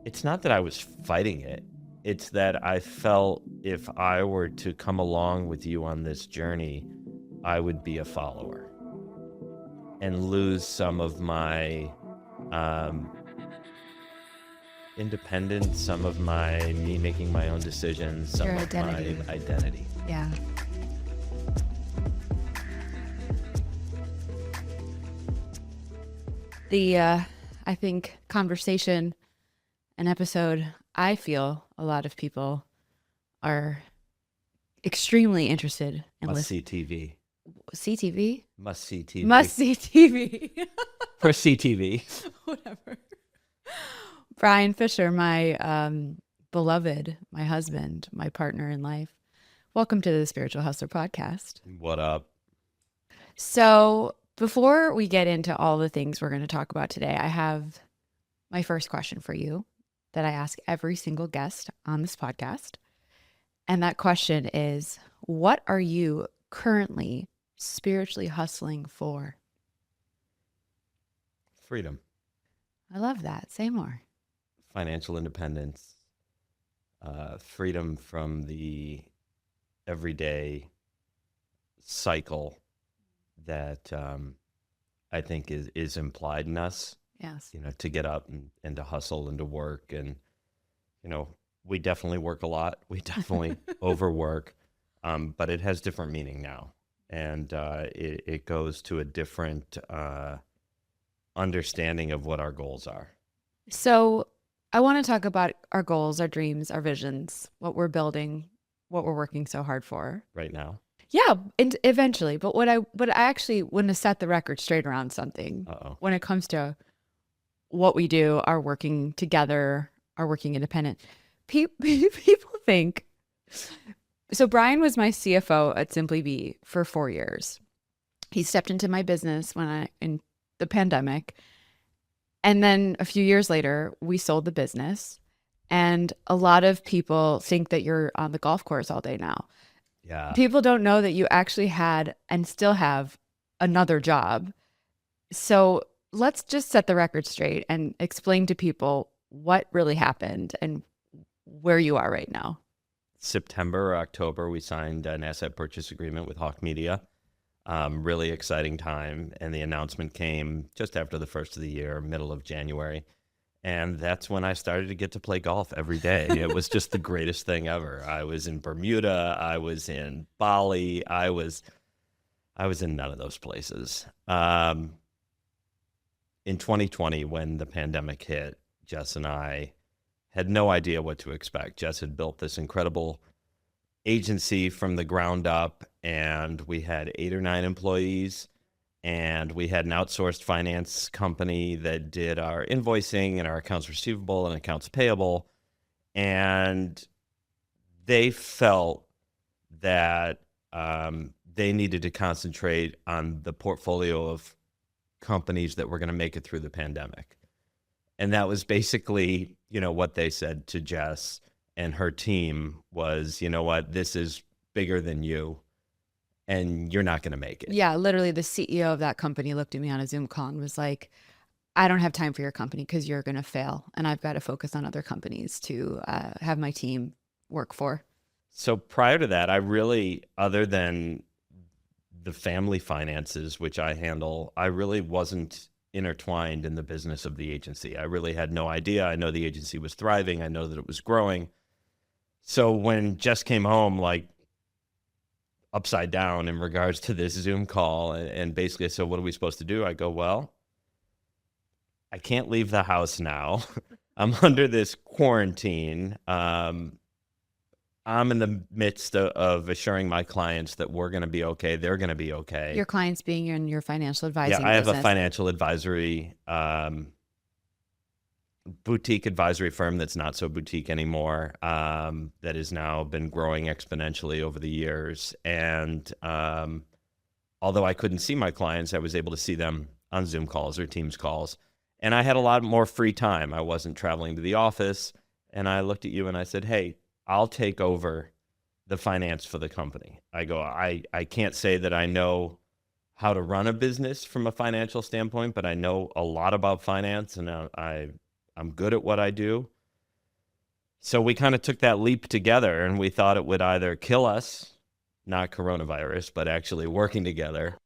It's not that I was fighting it. It's that I felt if I were to come along with you on this journey, I would be a follower and lose some of my um, independence, some of my me making my own decisions, Your some of my identity. identity. Yeah. I think, conversation, an episode, I feel a lot of people are extremely interested in Must listening. see TV. CTV? Must see TV. Must see TV. For CTV. Whatever. Brian Fisher, my beloved, my husband, my partner in life. Welcome to the Spiritual Hustler podcast. What up? So, before we get into all the things we're going to talk about today, I have my first question for you that I ask every single guest on this podcast. And that question is, what are you currently spiritually hustling for? Freedom. I love that. Say more. Financial independence. Freedom from the everyday cycle that I think is implied in us, Yes. to get up and to hustle and to work. And, we definitely work a lot. We definitely overwork, but it has different meaning now. And it goes to a different understanding of what our goals are. So, I want to talk about our goals, our dreams, our visions, what we're building, what we're working so hard for. Right now. Yeah, and eventually. But I actually want to set the record straight around something Uh-oh. when it comes to what we do, our working together, our working independent. People think. So Brian was my CFO at Simply Be for 4 years. He stepped into my business in the pandemic. And then a few years later, we sold the business. And a lot of people think that you're on the golf course all day now. Yeah. People don't know that you actually had and still have another job. So let's just set the record straight and explain to people what really happened and where you are right now. September or October, we signed an asset purchase agreement with Hawk Media. Really exciting time. And the announcement came just after the first of the year, middle of January. And that's when I started to get to play golf every day. It was just the greatest thing ever. I was in Bermuda. I was in Bali. I was in none of those places. In 2020, when the pandemic hit, Jess and I had no idea what to expect. Jess had built this incredible agency from the ground up, and we had 8 or 9 employees, and we had an outsourced finance company that did our invoicing and our accounts receivable and accounts payable. And they felt that they needed to concentrate on the portfolio of companies that were going to make it through the pandemic. And that was basically, what they said to Jess and her team was, you know what, this is bigger than you and you're not going to make it. Yeah, literally the CEO of that company looked at me on a Zoom call and was like, I don't have time for your company because you're going to fail. And I've got to focus on other companies to have my team work for. So prior to that, I really, other than the family finances, which I handle, I really wasn't intertwined in the business of the agency. I really had no idea. I know the agency was thriving. I know that it was growing. So when Jess came home, like upside down in regards to this Zoom call, and basically I said, what are we supposed to do? I go, well, I can't leave the house now. I'm under this quarantine. I'm in the midst of assuring my clients that we're going to be okay. They're going to be okay. Your clients being in your financial advising Yeah, I have business. a financial advisory, boutique advisory firm that's not so boutique anymore, that has now been growing exponentially over the years. And although I couldn't see my clients, I was able to see them on Zoom calls or Teams calls. And I had a lot more free time. I wasn't traveling to the office. And I looked at you and I said, hey, I'll take over the finance for the company. I go, I can't say that I know how to run a business from a financial standpoint, but I know a lot about finance, and I'm good at what I do. So we kind of took that leap together, and we thought it would either kill us, not coronavirus, but actually working together,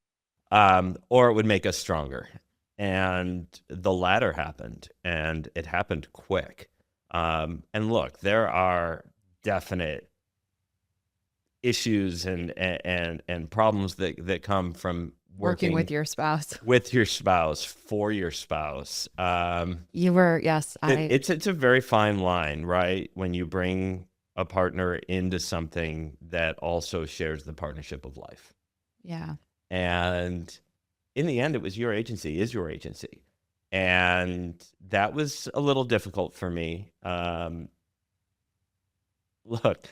or it would make us stronger. And the latter happened, and it happened quick. And look, there are definite issues and problems that come from Working working with your spouse. with your spouse, for your spouse. You were, yes, It's a very fine line, right? When you bring a partner into something that also shares the partnership of life. yeah. And in the end, it was your agency, is your agency. And that was a little difficult for me. Look,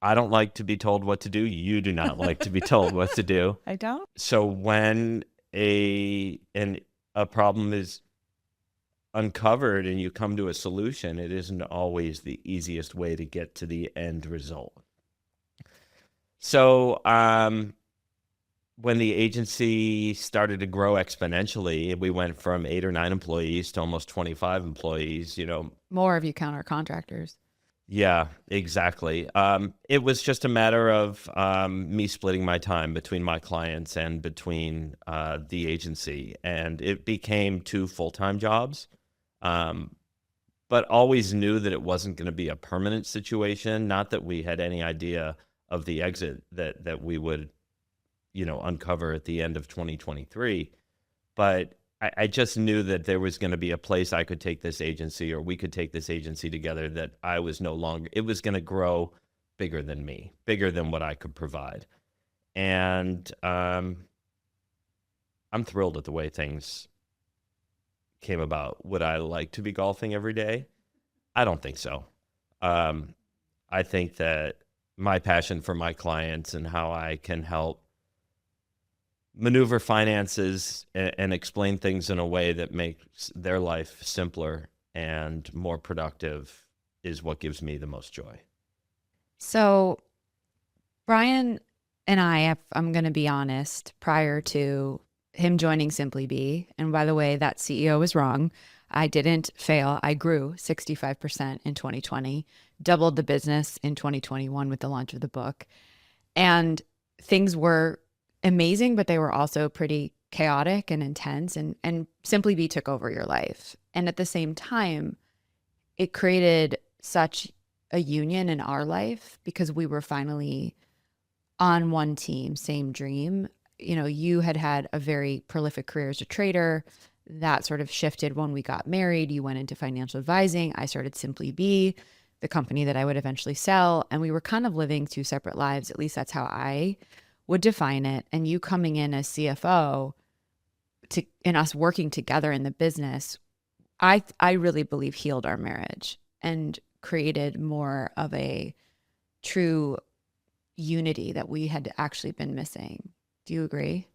I don't like to be told what to do. You do not like to be told what to do. I don't. So when a problem is uncovered and you come to a solution, it isn't always the easiest way to get to the end result. So when the agency started to grow exponentially, we went from 8 or 9 employees to almost 25 employees, More if you count our contractors. Yeah, exactly. It was just a matter of me splitting my time between my clients and between the agency, and it became 2 full-time jobs. But always knew that it wasn't going to be a permanent situation. Not that we had any idea of the exit that we would, uncover at the end of 2023, but I just knew that there was going to be a place I could take this agency, or we could take this agency together, that I was no longer, it was going to grow bigger than me, bigger than what I could provide. And I'm thrilled at the way things came about. Would I like to be golfing every day? I don't think so. I think that my passion for my clients and how I can help maneuver finances and explain things in a way that makes their life simpler and more productive is what gives me the most joy. So Brian and I'm going to be honest, prior to him joining Simply Be, and by the way, that CEO was wrong. I didn't fail. I grew 65% in 2020, doubled the business in 2021 with the launch of the book. And things were amazing, but they were also pretty chaotic and intense, and Simply Be took over your life. And at the same time, it created such a union in our life because we were finally on one team, same dream. You had a very prolific career as a trader. That sort of shifted when we got married. You went into financial advising. I started Simply Be, the company that I would eventually sell. And we were kind of living 2 separate lives. At least that's how I would define it. And you coming in as CFO and us working together in the business, I really believe healed our marriage and created more of a true unity that we had actually been missing. Do you agree?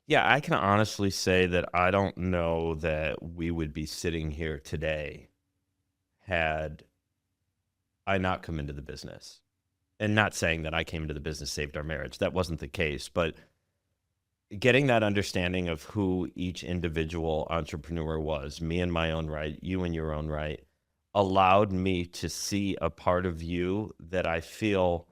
Yeah, I can honestly say that I don't know that we would be sitting here today had I not come into the business. And not saying that I came into the business saved our marriage. That wasn't the case. But getting that understanding of who each individual entrepreneur was, me in my own right, you in your own right, allowed me to see a part of you that I feel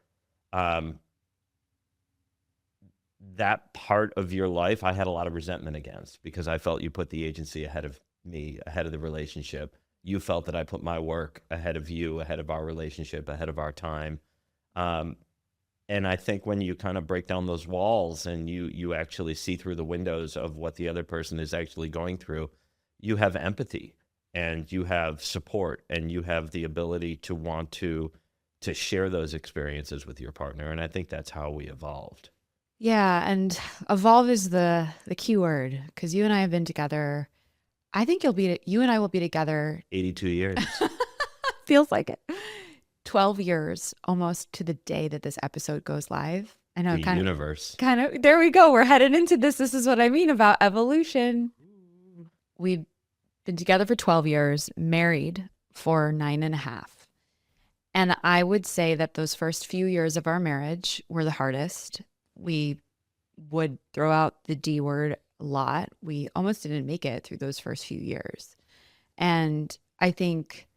that part of your life I had a lot of resentment against, because I felt you put the agency ahead of me, ahead of the relationship. You felt that I put my work ahead of you, ahead of our relationship, ahead of our time. And I think when you kind of break down those walls and you actually see through the windows of what the other person is actually going through, you have empathy and you have support and you have the ability to want to share those experiences with your partner. And I think that's how we evolved. Yeah, and evolve is the key word, because you and I have been together. I think you and I will be together 82 years. feels like it. 12 years almost to the day that this episode goes live. I know, The universe. There we go. We're headed into this. This is what I mean about evolution. We've been together for 12 years, married for 9.5. And I would say that those first few years of our marriage were the hardest. We would throw out the D word a lot. We almost didn't make it through those first few years. And I think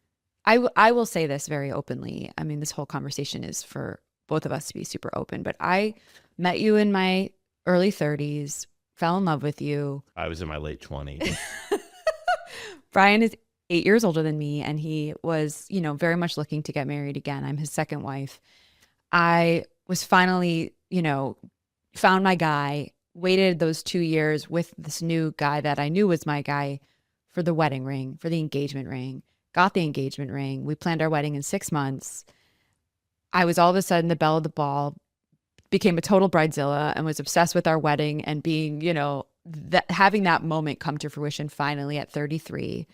I will say this very openly. I mean, this whole conversation is for both of us to be super open, but I met you in my early 30s, fell in love with you. I was in my late 20s. Brian is 8 years older than me, and he was, very much looking to get married again. I'm his second wife. I was finally, found my guy, waited those 2 years with this new guy that I knew was my guy for the wedding ring, for the engagement ring, got the engagement ring. We planned our wedding in 6 months. I was all of a sudden the belle of the ball, became a total bridezilla, and was obsessed with our wedding and being, having that moment come to fruition finally at 33.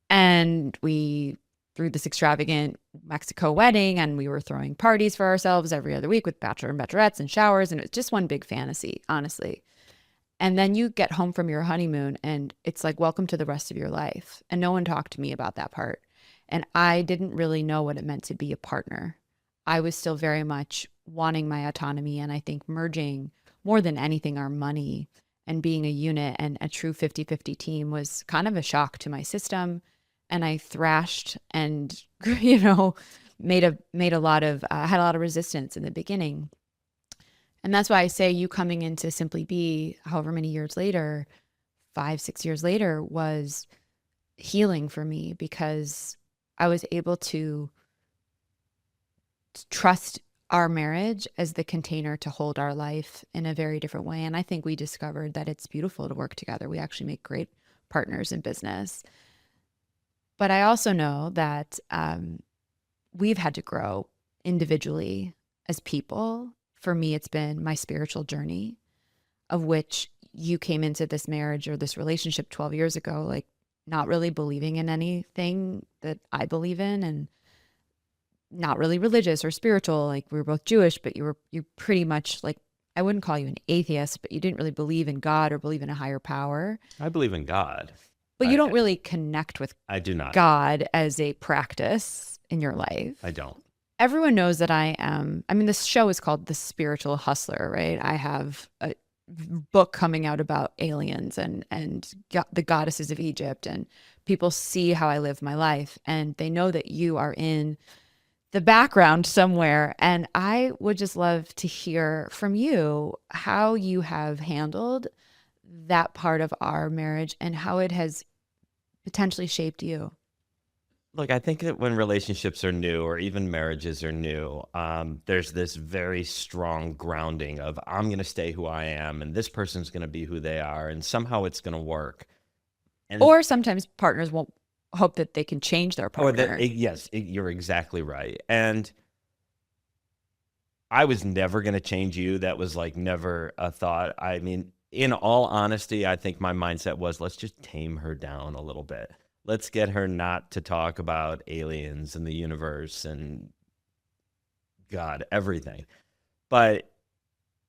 And we threw this extravagant Mexico wedding, and we were throwing parties for ourselves every other week with bachelor and bachelorettes and showers. And it was just one big fantasy, honestly. And then you get home from your honeymoon and it's like, welcome to the rest of your life. And no one talked to me about that part. And I didn't really know what it meant to be a partner. I was still very much wanting my autonomy. And I think merging more than anything, our money and being a unit and a true 50-50 team was kind of a shock to my system. And I thrashed and, made a lot of, had a lot of resistance in the beginning. And that's why I say you coming into Simply Be, however many years later, 5-6 years later, was healing for me, because I was able to trust our marriage as the container to hold our life in a very different way. And I think we discovered that it's beautiful to work together. We actually make great partners in business. But I also know that we've had to grow individually as people. For me, it's been my spiritual journey, of which you came into this marriage or this relationship 12 years ago, like not really believing in anything that I believe in, and not really religious or spiritual. Like, we were both Jewish, but you pretty much, like, I wouldn't call you an atheist, but you didn't really believe in God or believe in a higher power. I believe in God. But you don't really connect with I do not. God as a practice in your life. I don't. Everyone knows that this show is called The Spiritual Hustler, right? I have a book coming out about aliens and the goddesses of Egypt, and people see how I live my life, and they know that you are in the background somewhere. And I would just love to hear from you how you have handled that part of our marriage and how it has potentially shaped you. Look, I think that when relationships are new, or even marriages are new, there's this very strong grounding of, I'm going to stay who I am, and this person's going to be who they are, and somehow it's going to work. And or sometimes partners won't hope that they can change their partner. Yes, you're exactly right. And I was never going to change you. That was like never a thought. I mean, in all honesty, I think my mindset was, let's just tame her down a little bit. Let's get her not to talk about aliens and the universe and God, everything. But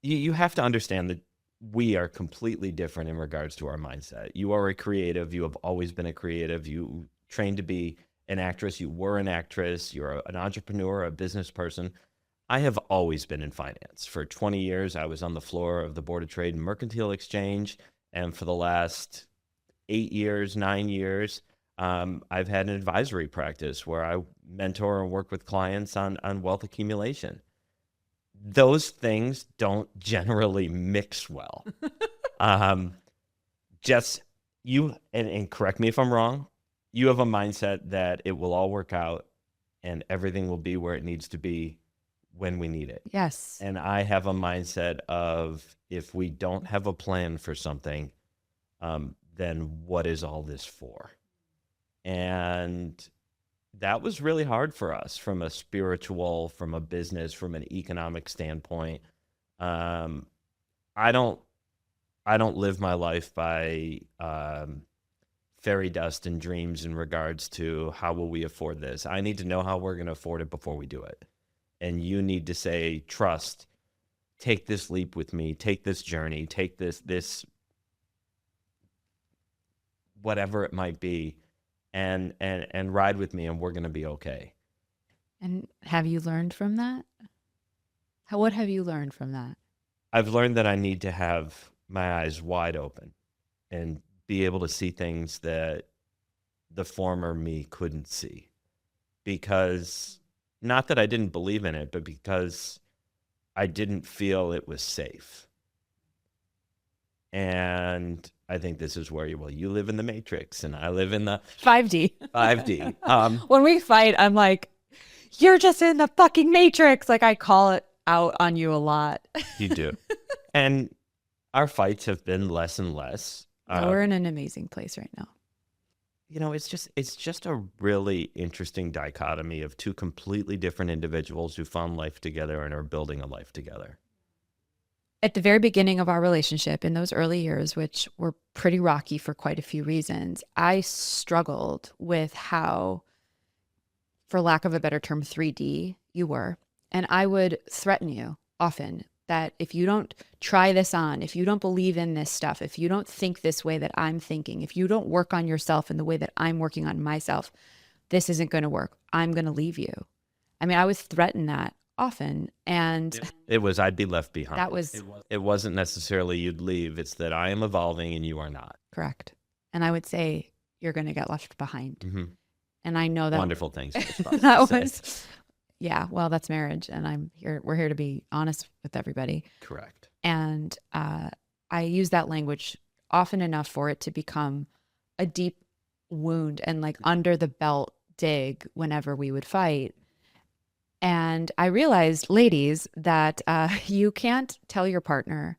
you have to understand that we are completely different in regards to our mindset. You are a creative. You have always been a creative. You trained to be an actress. You were an actress. You're an entrepreneur, a business person. I have always been in finance. For 20 years, I was on the floor of the Board of Trade and Mercantile Exchange. And for the last 9 years, I've had an advisory practice where I mentor and work with clients on wealth accumulation. Those things don't generally mix well. Just you, and correct me if I'm wrong, you have a mindset that it will all work out and everything will be where it needs to be when we need it. Yes. And I have a mindset of, if we don't have a plan for something, then what is all this for? And that was really hard for us from a spiritual, from a business, from an economic standpoint. I don't live my life by fairy dust and dreams in regards to how will we afford this. I need to know how we're going to afford it before we do it. And you need to say, trust, take this leap with me, take this journey, take this whatever it might be, and ride with me, and we're going to be okay. And have you learned from that? What have you learned from that? I've learned that I need to have my eyes wide open and be able to see things that the former me couldn't see. because not that I didn't believe in it, but because I didn't feel it was safe. And I think this is where you live in the Matrix and I live in the 5D. 5D. When we fight, I'm like, you're just in the fucking Matrix. Like I call it out on you a lot. You do. And our fights have been less and less. We're in an amazing place right now. It's just a really interesting dichotomy of two completely different individuals who found life together and are building a life together. At the very beginning of our relationship, in those early years, which were pretty rocky for quite a few reasons, I struggled with how, for lack of a better term, 3D you were. And I would threaten you often that if you don't try this on, if you don't believe in this stuff, if you don't think this way that I'm thinking, if you don't work on yourself in the way that I'm working on myself, this isn't going to work. I'm going to leave you. I mean, I was threatened that often. And it was, I'd be left behind. It wasn't necessarily you'd leave. It's that I am evolving and you are not. Correct. And I would say, you're going to get left behind. Mm-hmm. And I know that wonderful things. that was, yeah, well, that's marriage. And we're here to be honest with everybody. Correct. And I use that language often enough for it to become a deep wound and like under the belt dig whenever we would fight. And I realized, ladies, that you can't tell your partner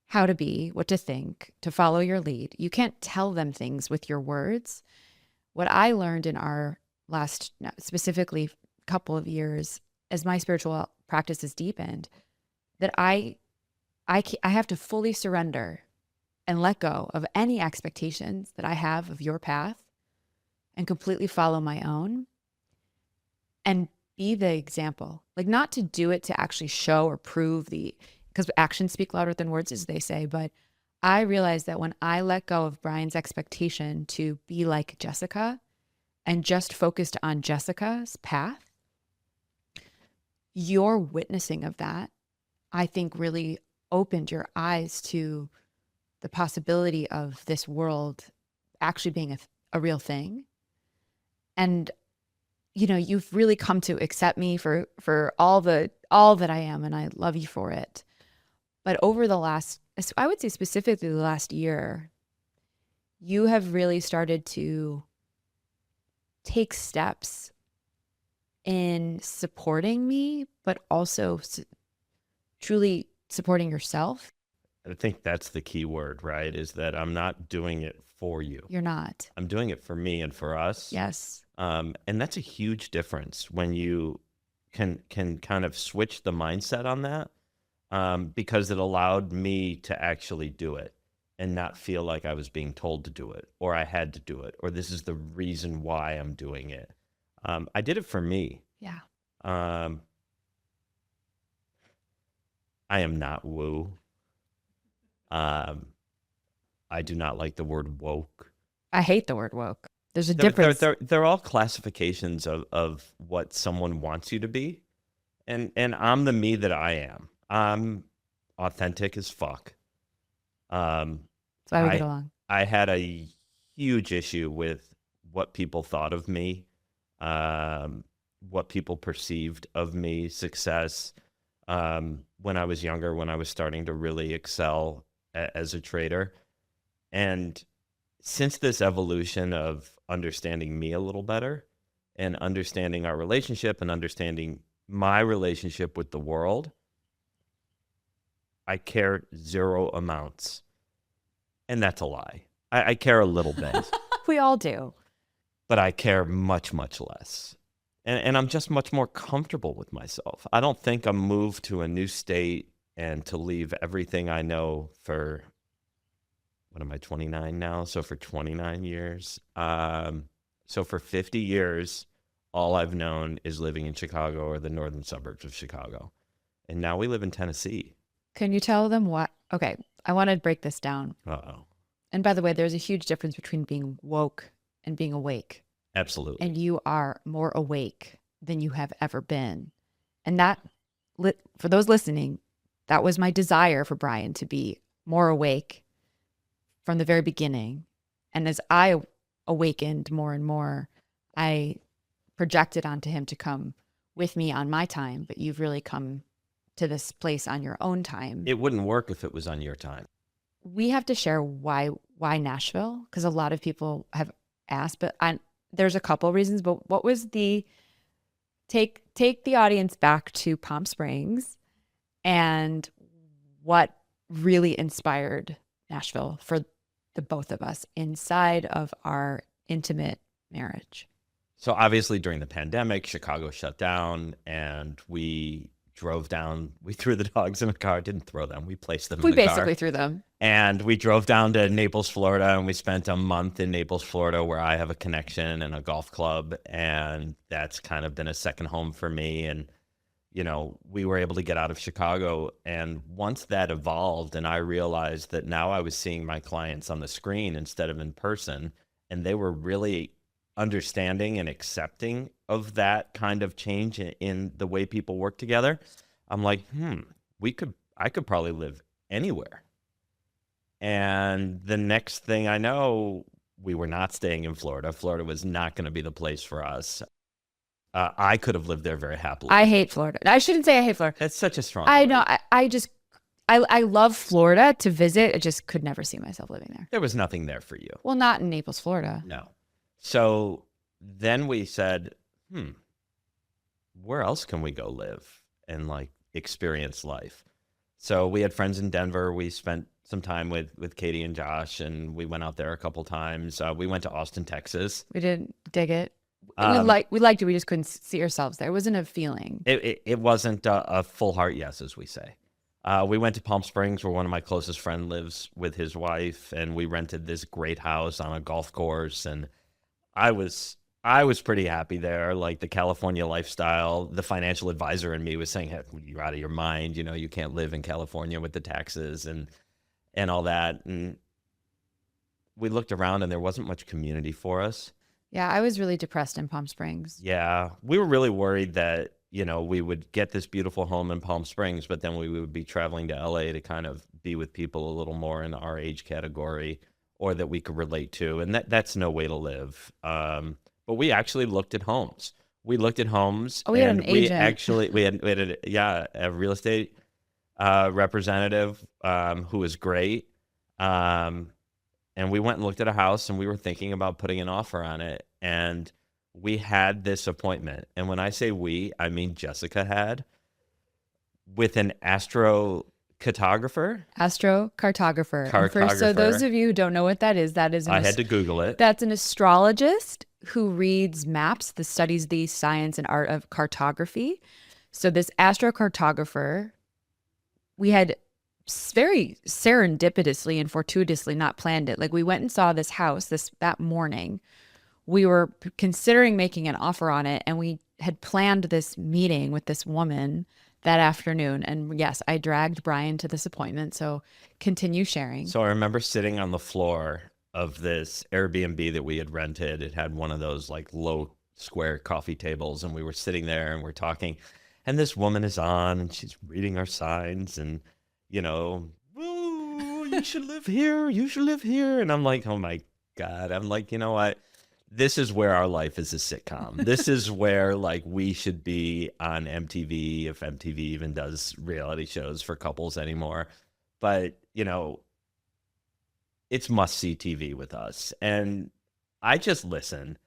how to be, what to think, to follow your lead. You can't tell them things with your words. What I learned in our last, specifically, couple of years, as my spiritual practice has deepened, that I have to fully surrender and let go of any expectations that I have of your path and completely follow my own and be the example. Like, not to do it to actually show or prove because actions speak louder than words, as they say. But I realized that when I let go of Brian's expectation to be like Jessica and just focused on Jessica's path, your witnessing of that, I think, really opened your eyes to the possibility of this world actually being a real thing. And you've really come to accept me for all that I am, and I love you for it. But over the last, I would say specifically the last year, you have really started to take steps in supporting me, but also truly supporting yourself. I think that's the key word, right? Is that I'm not doing it for you. You're not. I'm doing it for me and for us. Yes. And that's a huge difference when you can kind of switch the mindset on that, because it allowed me to actually do it and not feel like I was being told to do it, or I had to do it, or this is the reason why I'm doing it. I did it for me. Yeah. I am not woo. I do not like the word woke. I hate the word woke. There's a difference. They're all classifications of what someone wants you to be. And I'm the me that I am. I'm authentic as fuck. That's why we get along. I had a huge issue with what people thought of me, what people perceived of me, success. When I was younger, when I was starting to really excel as a trader. And since this evolution of understanding me a little better and understanding our relationship and understanding my relationship with the world, I care zero amounts. And that's a lie. I care a little bit. We all do. But I care much, much less. And I'm just much more comfortable with myself. I don't think I'm moved to a new state and to leave everything I know for, what am I, 29 now? So for 29 years. So for 50 years, all I've known is living in Chicago or the northern suburbs of Chicago. And now we live in Tennessee. Can you tell them what? Okay, I want to break this down. Uh-oh. And by the way, there's a huge difference between being woke and being awake. Absolutely. And you are more awake than you have ever been. And that, for those listening, that was my desire for Brian to be more awake from the very beginning. And as I awakened more and more, I projected onto him to come with me on my time, but you've really come to this place on your own time. It wouldn't work if it was on your time. We have to share why Nashville, because a lot of people have asked, but there's a couple reasons. But what was the take the audience back to Palm Springs, and what really inspired Nashville for the both of us inside of our intimate marriage? So obviously during the pandemic, Chicago shut down, and we drove down. We threw the dogs in a car. Didn't throw them. We placed them in the car. We basically threw them. And we drove down to Naples, Florida, and we spent a month in Naples, Florida, where I have a connection and a golf club. And that's kind of been a second home for me. And, you know, we were able to get out of Chicago. And once that evolved, and I realized that now I was seeing my clients on the screen instead of in person, and they were really understanding and accepting of that kind of change in the way people work together, I'm like, I could probably live anywhere. And the next thing I know, we were not staying in Florida. Florida was not going to be the place for us. I could have lived there very happily. I hate Florida. I shouldn't say I hate Florida. That's such a strong I word. know. I love Florida to visit. I just could never see myself living there. There was nothing there for you. Well, not in Naples, Florida. No. So then we said, where else can we go live and like experience life? So we had friends in Denver. We spent some time with Katie and Josh, and we went out there a couple times. We went to Austin, Texas. We didn't dig it. We liked it. We just couldn't see ourselves there. It wasn't a feeling. It wasn't a full heart yes, as we say. We went to Palm Springs, where one of my closest friends lives with his wife, and we rented this great house on a golf course. And I was pretty happy there. Like the California lifestyle, the financial advisor in me was saying, hey, you're out of your mind. You know, you can't live in California with the taxes and all that. And we looked around and there wasn't much community for us. Yeah, I was really depressed in Palm Springs. Yeah, we were really worried that, you know, we would get this beautiful home in Palm Springs, but then we would be traveling to LA to kind of be with people a little more in our age category or that we could relate to. And that's no way to live. But we actually looked at homes. We looked at homes. Oh, we had an agent. We had a real estate representative who was great. And we went and looked at a house, and we were thinking about putting an offer on it. And we had this appointment. And when I say we, I mean Jessica had, with an astrocartographer. So those of you who don't know what that is I had to Google it. That's an astrologist who reads maps, that studies the science and art of cartography. So this astrocartographer, we had very serendipitously and fortuitously not planned it. Like we went and saw this house that morning. We were considering making an offer on it, and we had planned this meeting with this woman that afternoon. And yes, I dragged Brian to this appointment. So continue sharing. So I remember sitting on the floor of this Airbnb that we had rented. It had one of those like low square coffee tables, and we were sitting there and we're talking, and this woman is on and she's reading our signs and, you know, oh, you should live here. You should live here. And I'm like, oh my God. I'm like, you know what? This is where our life is a sitcom. This is where like we should be on MTV, if MTV even does reality shows for couples anymore. But, you know, it's must-see TV with us. And I just listen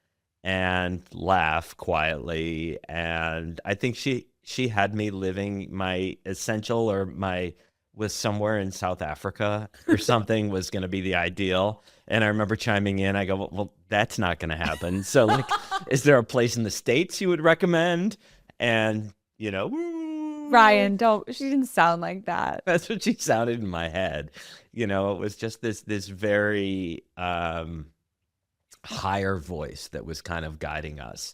and laugh quietly. And I think she had me living my essential, or my was somewhere in South Africa or something was going to be the ideal. And I remember chiming in. I go, well, that's not going to happen. So like, is there a place in the States you would recommend? And, you know, Ryan, she didn't sound like that. That's what she sounded in my head. You know, it was just this very higher voice that was kind of guiding us.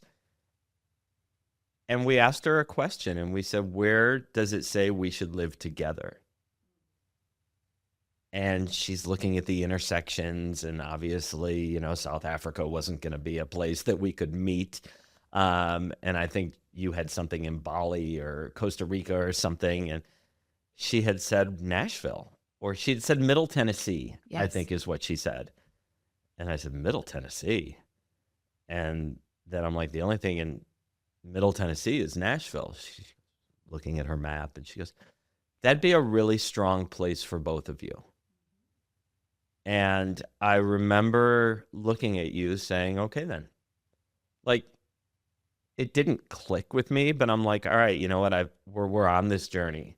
And we asked her a question, and we said, where does it say we should live together? And she's looking at the intersections, and obviously, you know, South Africa wasn't going to be a place that we could meet. And I think you had something in Bali or Costa Rica or something. And she had said Nashville, or she had said Middle Tennessee, yes. I think is what she said. And I said, Middle Tennessee. And then I'm like, the only thing in Middle Tennessee is Nashville. She's looking at her map and she goes, that'd be a really strong place for both of you. And I remember looking at you saying, okay, then. Like, it didn't click with me, but I'm like, all right, you know what? We're on this journey,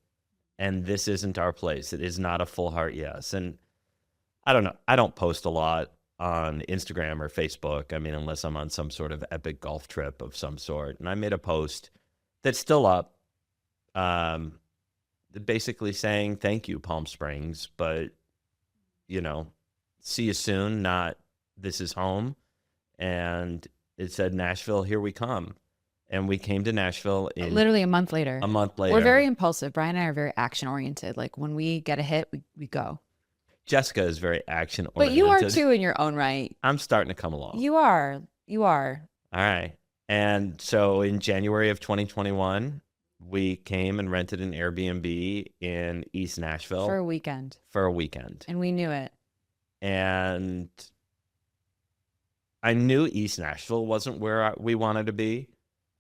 and this isn't our place. It is not a full heart yes. And I don't know. I don't post a lot on Instagram or Facebook. I mean, unless I'm on some sort of epic golf trip of some sort. And I made a post that's still up, basically saying thank you, Palm Springs, but see you soon. Not this is home. And it said Nashville, here we come. And we came to Nashville in literally a month later. A month later. We're very impulsive. Brian and I are very action oriented. Like when we get a hit, we go. Jessica is very action But oriented. you are too in your own right. I'm starting to come along. You are. All right. And so in January of 2021, we came and rented an Airbnb in East Nashville. For a weekend. And we knew it. And I knew East Nashville wasn't where we wanted to be.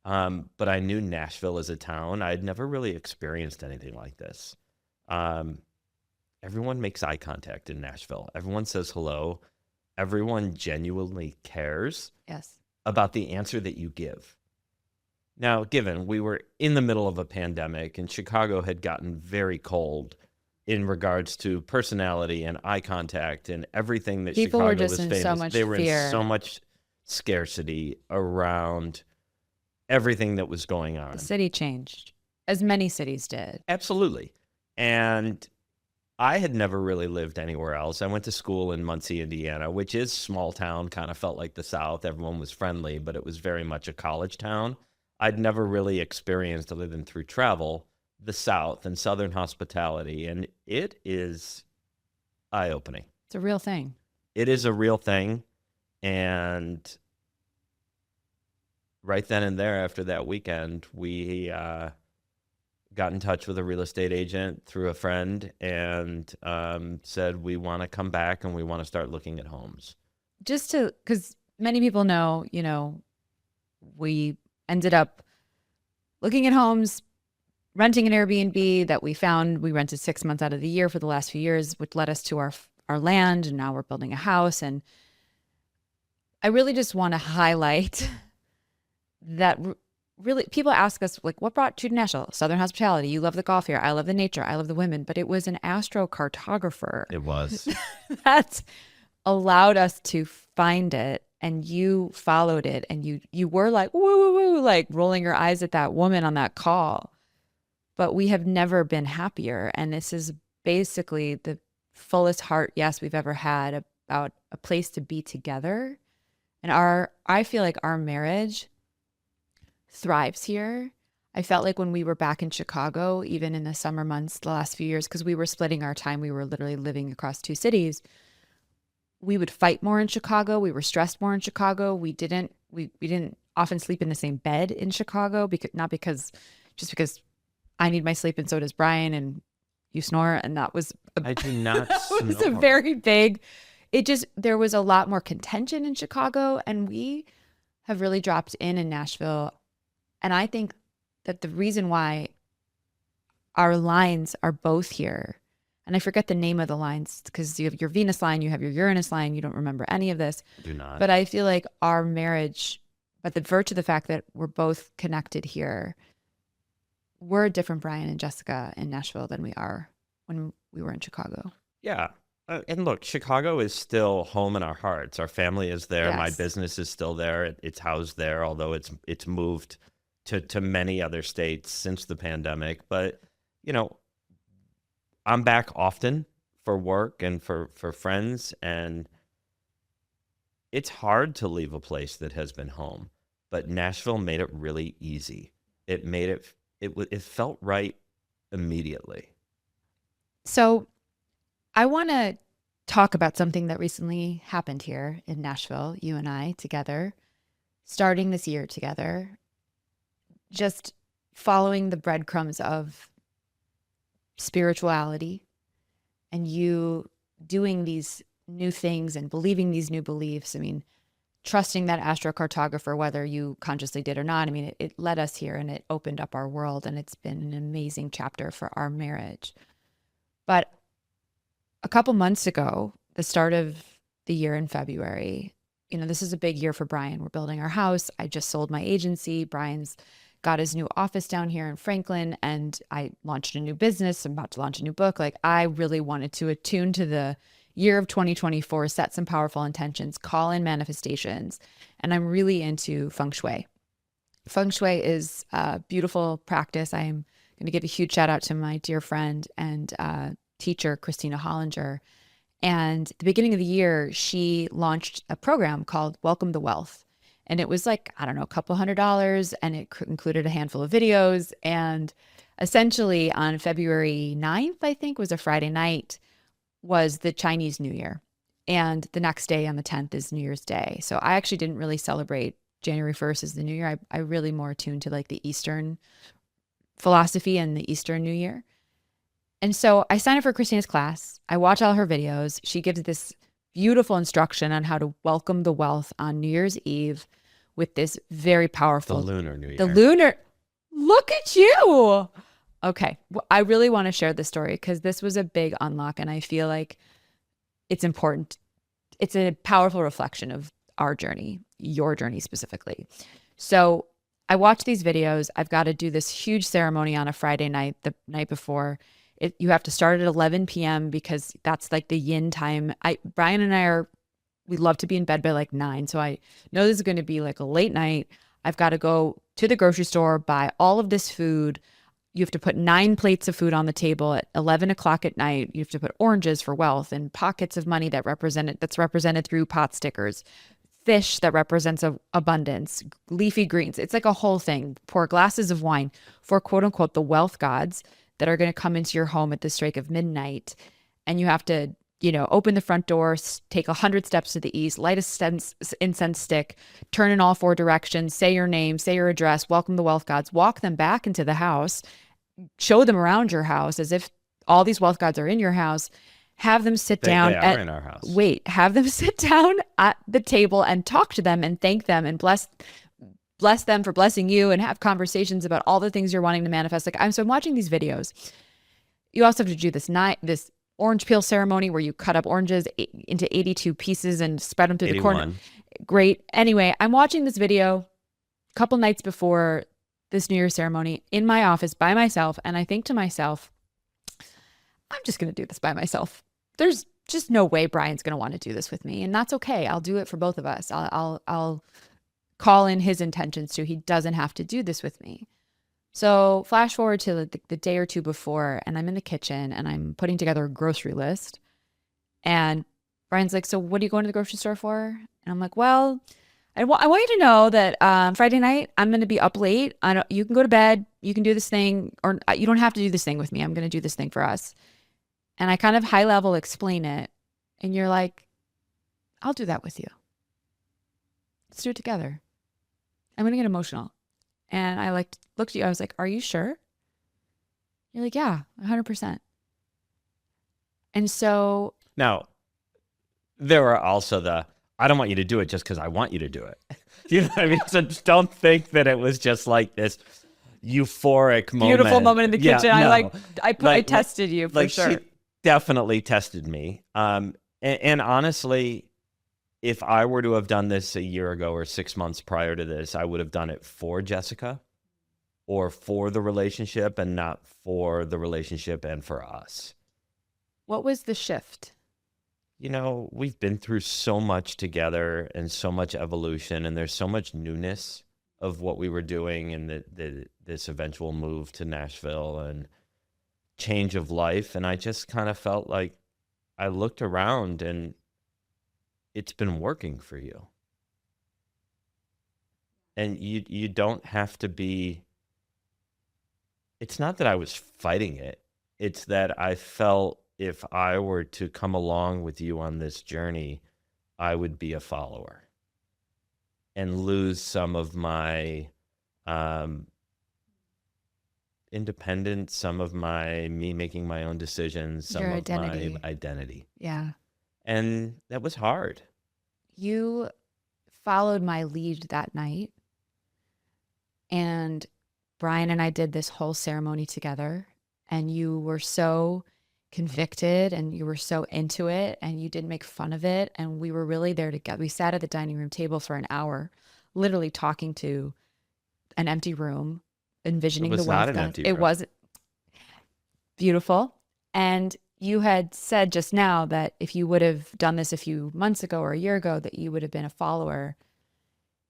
But I knew Nashville as a town. I'd never really experienced anything like this. Everyone makes eye contact in Nashville. Everyone says hello. Everyone genuinely cares about the answer that you give. Now, given we were in the middle of a pandemic and Chicago had gotten very cold in regards to personality and eye contact and everything that People Chicago were just was in famous. so much they were fear. in so much scarcity around everything that was going on. The city changed, as many cities did. Absolutely. And I had never really lived anywhere else. I went to school in Muncie, Indiana, which is small town, kind of felt like the South. Everyone was friendly, but it was very much a college town. I'd never really experienced, other than through travel, the South and Southern hospitality. And it is eye-opening. It's a real thing. It is a real thing. And right then and there, after that weekend, we got in touch with a real estate agent through a friend and said, we want to come back and we want to start looking at homes. Because many people know, we ended up looking at homes, renting an Airbnb that we found. We rented 6 months out of the year for the last few years, which led us to our land. And now we're building a house. And I really just want to highlight that really people ask us, like, what brought you to Nashville? Southern hospitality. You love the golf here. I love the nature. I love the women. But it was an astrocartographer. It was. That allowed us to find it. And you followed it. And you were like, woo, woo, woo, like rolling your eyes at that woman on that call. But we have never been happier. And this is basically the fullest heart yes we've ever had about a place to be together. And I feel like our marriage thrives here. I felt like when we were back in Chicago, even in the summer months, the last few years, because we were splitting our time, we were literally living across two cities. We would fight more in Chicago. We were stressed more in Chicago. We didn't often sleep in the same bed in Chicago because I need my sleep and so does Brian, and you snore, and that was I do not snore. It was a very big. There was a lot more contention in Chicago, and we have really dropped in Nashville. And I think that the reason why our lines are both here, and I forget the name of the lines because you have your Venus line, you have your Uranus line, you don't remember any of this. I do not. But I feel like our marriage, by the virtue of the fact that we're both connected here, we're a different Brian and Jessica in Nashville than we are when we were in Chicago. Yeah. And look, Chicago is still home in our hearts. Our family is there. Yes. My business is still there. It's housed there, although it's moved to many other states since the pandemic. But, I'm back often for work and for friends. And it's hard to leave a place that has been home. But Nashville made it really easy. It made it felt right immediately. So I want to talk about something that recently happened here in Nashville, you and I together, starting this year together, just following the breadcrumbs of spirituality and you doing these new things and believing these new beliefs. I mean, trusting that astrocartographer, whether you consciously did or not. I mean, it led us here and it opened up our world, and it's been an amazing chapter for our marriage. But a couple months ago, the start of the year in February, this is a big year for Brian. We're building our house. I just sold my agency. Brian's got his new office down here in Franklin, and I launched a new business. I'm about to launch a new book. Like, I really wanted to attune to the year of 2024, set some powerful intentions, call in manifestations. And I'm really into feng shui. Feng shui is a beautiful practice. I am going to give a huge shout out to my dear friend and teacher, Christina Hollinger. And at the beginning of the year, she launched a program called Welcome the Wealth. And it was like, I don't know, a couple $100, and it included a handful of videos. And essentially on February 9th, I think was a Friday night, was the Chinese New Year. And the next day on the 10th is New Year's Day. So I actually didn't really celebrate January 1st as the New Year. I really more attuned to like the Eastern philosophy and the Eastern New Year. And so I signed up for Christina's class. I watch all her videos. She gives this beautiful instruction on how to welcome the wealth on New Year's Eve with this very powerful... The lunar New Year. The lunar... Look at you! Okay. Well, I really want to share this story because this was a big unlock, and I feel like it's important. It's a powerful reflection of our journey, your journey specifically. So I watch these videos. I've got to do this huge ceremony on a Friday night, the night before. You have to start at 11 p.m. because that's like the yin time. Brian and I we love to be in bed by like 9. So I know this is going to be like a late night. I've got to go to the grocery store, buy all of this food. You have to put 9 plates of food on the table at 11 o'clock at night. You have to put oranges for wealth and pockets of money that's represented through pot stickers, fish that represents abundance, leafy greens. It's like a whole thing. Pour glasses of wine for quote unquote the wealth gods that are going to come into your home at the strike of midnight. And you have to, open the front door, take 100 steps to the east, light a incense stick, turn in all 4 directions, say your name, say your address, welcome the wealth gods, walk them back into the house, show them around your house as if all these wealth gods are in your house, have them sit down. They are in our house. Have them sit down at the table and talk to them and thank them and bless them for blessing you and have conversations about all the things you're wanting to manifest. So I'm watching these videos. You also have to do this orange peel ceremony where you cut up oranges into 82 pieces and spread them through 81. the corner. Great. Anyway, I'm watching this video a couple nights before this New Year's ceremony in my office by myself. And I think to myself, I'm just going to do this by myself. There's just no way Brian's going to want to do this with me. And that's okay. I'll do it for both of us. I'll call in his intentions too. He doesn't have to do this with me. So flash forward to the day or two before, and I'm in the kitchen and I'm putting together a grocery list. And Brian's like, so what are you going to the grocery store for? And I'm like, well, I want you to know that Friday night, I'm going to be up late. You can go to bed. You can do this thing, or you don't have to do this thing with me. I'm going to do this thing for us. And I kind of high level explain it. And you're like, I'll do that with you. Let's do it together. I'm going to get emotional. And I looked at you. I was like, are you sure? You're like, yeah, 100%. And so. Now, there are also I don't want you to do it just because I want you to do it. You know what I mean? So just don't think that it was just like this euphoric moment. Beautiful moment in the kitchen. Yeah, no. I tested you for sure. She definitely tested me. And honestly, if I were to have done this a year ago or 6 months prior to this, I would have done it for Jessica or for the relationship and not for the relationship and for us. What was the shift? We've been through so much together and so much evolution, and there's so much newness of what we were doing and this eventual move to Nashville and change of life. And I just kind of felt like I looked around and it's been working for you. And you don't have to be, it's not that I was fighting it. It's that I felt if I were to come along with you on this journey, I would be a follower and lose some of my independence, some of me making my own decisions, some of my identity. Yeah. And that was hard. You followed my lead that night. And Brian and I did this whole ceremony together, and you were so convicted and you were so into it, and you didn't make fun of it. And we were really there together. We sat at the dining room table for an hour, literally talking to an empty room, envisioning It the was not wealth an god. empty It room. was beautiful. And you had said just now that if you would have done this a few months ago or a year ago, that you would have been a follower.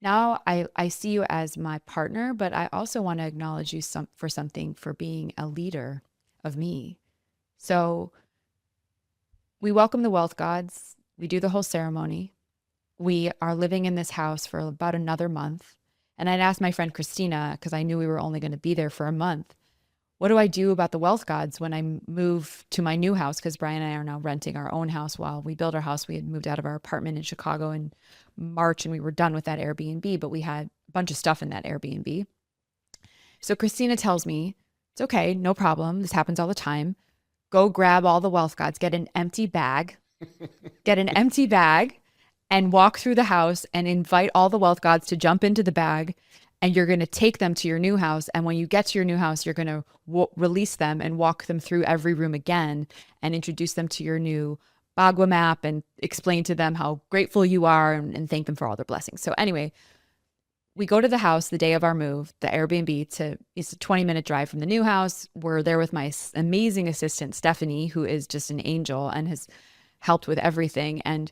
Now I see you as my partner, but I also want to acknowledge you for something, for being a leader of me. So we welcome the wealth gods. We do the whole ceremony. We are living in this house for about another month. And I'd asked my friend Christina, because I knew we were only going to be there for a month, what do I do about the wealth gods when I move to my new house? Because Brian and I are now renting our own house while we build our house. We had moved out of our apartment in Chicago in March, and we were done with that Airbnb, but we had a bunch of stuff in that Airbnb. So Christina tells me, it's okay, no problem. This happens all the time. Go grab all the wealth gods, get an empty bag, and walk through the house and invite all the wealth gods to jump into the bag, and you're going to take them to your new house. And when you get to your new house, you're going to release them and walk them through every room again and introduce them to your new Bagua map and explain to them how grateful you are and thank them for all their blessings. So anyway, we go to the house the day of our move, the Airbnb, it's a 20-minute drive from the new house. We're there with my amazing assistant, Stephanie, who is just an angel and has helped with everything. And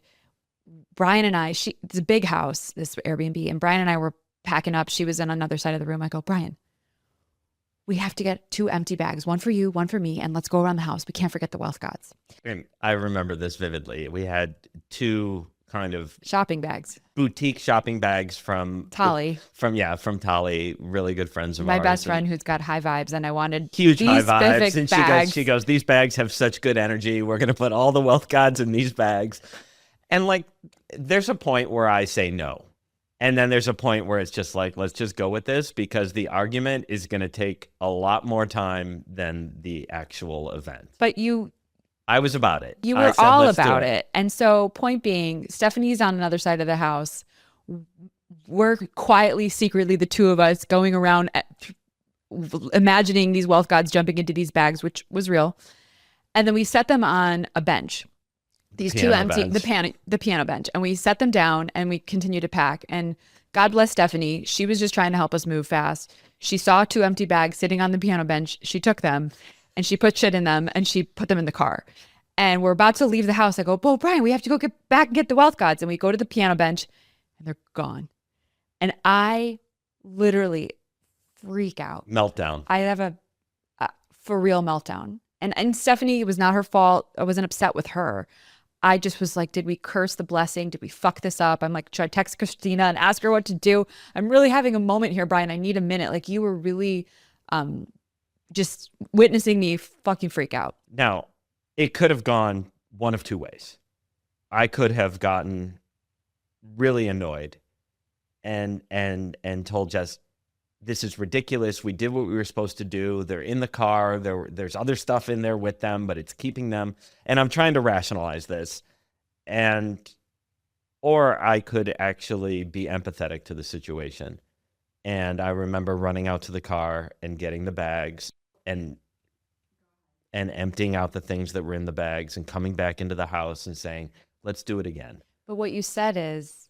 Brian and I, it's a big house, this Airbnb, and Brian and I were packing up. She was on another side of the room. I go, Brian, we have to get 2 empty bags, one for you, one for me, and let's go around the house. We can't forget the wealth gods. And I remember this vividly. We had 2 kind of Shopping bags. boutique shopping bags from Tolly. From Tolly, really good friends of My ours. best friend who's got high vibes, and I wanted Huge high these vibes. specific And bags. she goes, these bags have such good energy. We're going to put all the wealth gods in these bags. And like, there's a point where I say no. And then there's a point where it's just like, let's just go with this, because the argument is going to take a lot more time than the actual event. But I was about it. You I were said, all "Let's do about it. And so, point being, Stephanie's on another side of the house. We're quietly, secretly, the 2 of us going around imagining these wealth gods jumping into these bags, which was real. And then we set them on a bench. These 2 empty, the piano bench. And we set them down and we continue to pack. And God bless Stephanie. She was just trying to help us move fast. She saw 2 empty bags sitting on the piano bench. She took them and she put shit in them and she put them in the car. And we're about to leave the house. I go, "Oh, Brian, we have to go get back and get the wealth gods." And we go to the piano bench and they're gone. And I literally freak out. Meltdown. I have a for real meltdown. And Stephanie, it was not her fault. I wasn't upset with her. I just was like, did we curse the blessing? Did we fuck this up? I'm like, try to text Christina and ask her what to do. I'm really having a moment here, Brian. I need a minute. Like, you were really just witnessing me fucking freak out. Now, it could have gone one of 2 ways. I could have gotten really annoyed and told Jess, this is ridiculous. We did what we were supposed to do. They're in the car. There's other stuff in there with them, but it's keeping them. And I'm trying to rationalize this. Or I could actually be empathetic to the situation. And I remember running out to the car and getting the bags and emptying out the things that were in the bags and coming back into the house and saying, let's do it again. But what you said is,